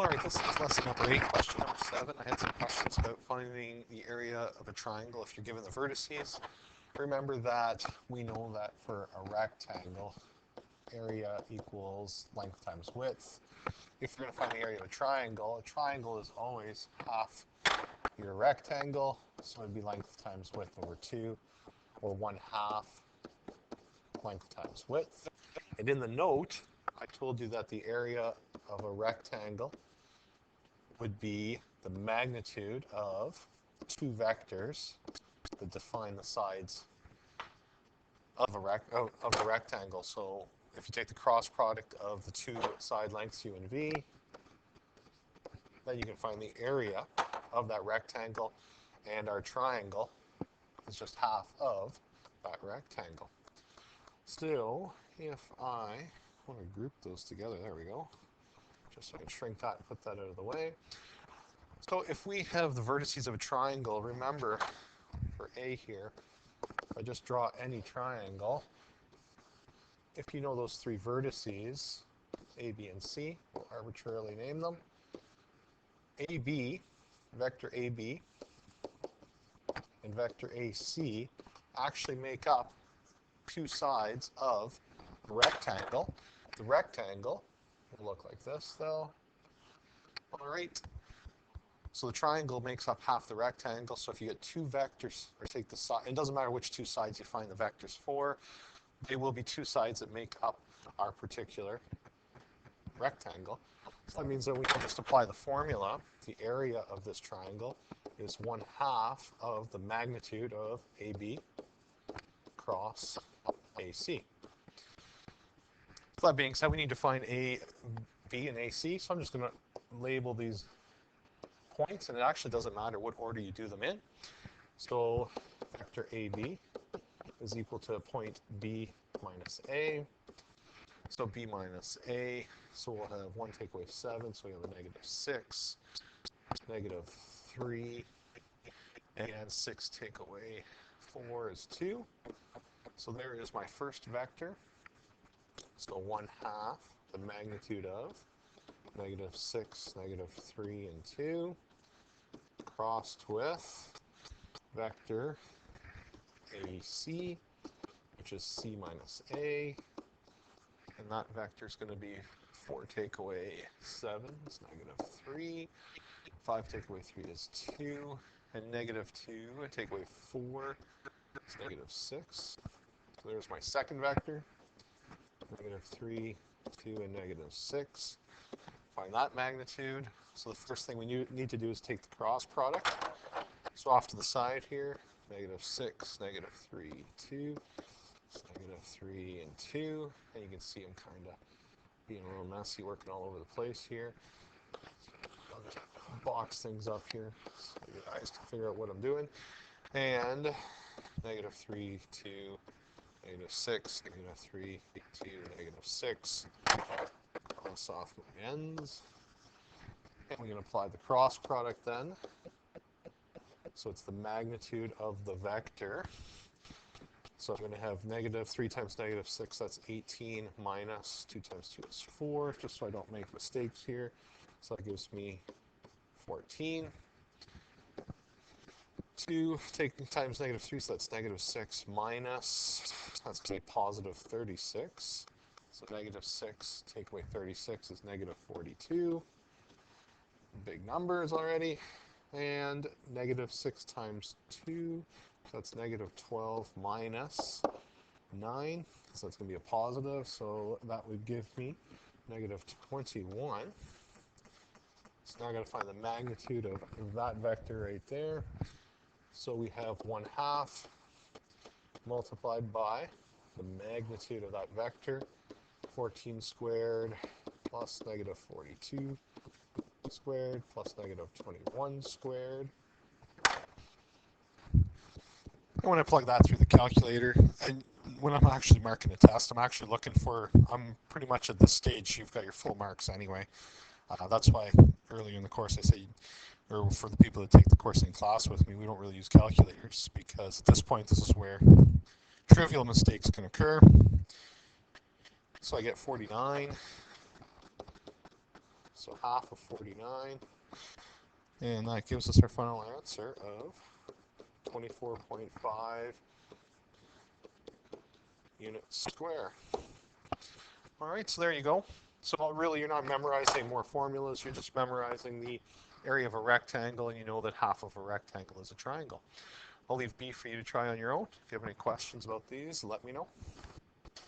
Alright, this is lesson number 8, question number 7. I had some questions about finding the area of a triangle if you're given the vertices. Remember that we know that for a rectangle, area equals length times width. If you're going to find the area of a triangle is always half your rectangle, so it would be length times width over 2, or 1/2 length times width. And in the note, I told you that the area of a rectangle would be the magnitude of two vectors that define the sides of a rectangle. So if you take the cross product of the two side lengths u and v, then you can find the area of that rectangle, and our triangle is just half of that rectangle. So if I want to group those together, there we go, just so I can shrink that and put that out of the way. So if we have the vertices of a triangle, remember for A here, if I just draw any triangle, if you know those three vertices, A, B, and C, we'll arbitrarily name them. AB, vector AB, and vector AC actually make up two sides of the rectangle. The rectangle will look like this, though. All right. So the triangle makes up half the rectangle. So if you get two vectors, or take the side, it doesn't matter which two sides you find the vectors for, they will be two sides that make up our particular rectangle. So that means that we can just apply the formula. The area of this triangle is 1/2 of the magnitude of AB cross AC. So that being said, we need to find A, B, and AC. So I'm just going to label these points, and it actually doesn't matter what order you do them in. So vector AB is equal to point B minus A. So B minus A, so we'll have 1 take away 7, so we have a -6, -3, and 6 take away 4 is 2. So there is my first vector. So 1/2 the magnitude of -6, -3, and 2, crossed with vector AC, which is C minus A, and that vector is going to be 4 take away 7 is -3, 5 take away 3 is 2, and -2 take away 4 is -6. So there's my second vector, -3, 2, and -6. Find that magnitude. So the first thing we need to do is take the cross product. So off to the side here, -6, -3, 2, -3, and 2. And you can see I'm kind of being a little messy, working all over the place here. I'll just box things up here so you guys can figure out what I'm doing. And -3, 2, -6, -3, 2, -6. Cross off my ends. And we can apply the cross product then. So it's the magnitude of the vector. So I'm going to have -3 times -6, that's 18, minus 2 times 2 is 4, just so I don't make mistakes here. So that gives me 14. 2 taking times -3, so that's -6 minus, that's going to be positive 36. So -6 take away 36 is -42. Big numbers already. And -6 times 2, so that's -12 minus 9. So that's going to be a positive, so that would give me -21. So now I got to find the magnitude of that vector right there. So we have 1/2 multiplied by the magnitude of that vector, 14 squared plus -42 squared plus -21 squared. And when I plug that through the calculator, and when I'm actually marking a test, I'm pretty much at this stage, you've got your full marks anyway. That's why earlier in the course I say, or for the people that take the course in class with me, we don't really use calculators, because at this point, this is where trivial mistakes can occur. So I get 49. So half of 49. And that gives us our final answer of 24.5 units square. All right, so there you go. So really, you're not memorizing more formulas. You're just memorizing the area of a rectangle, and you know that half of a rectangle is a triangle. I'll leave B for you to try on your own. If you have any questions about these, let me know.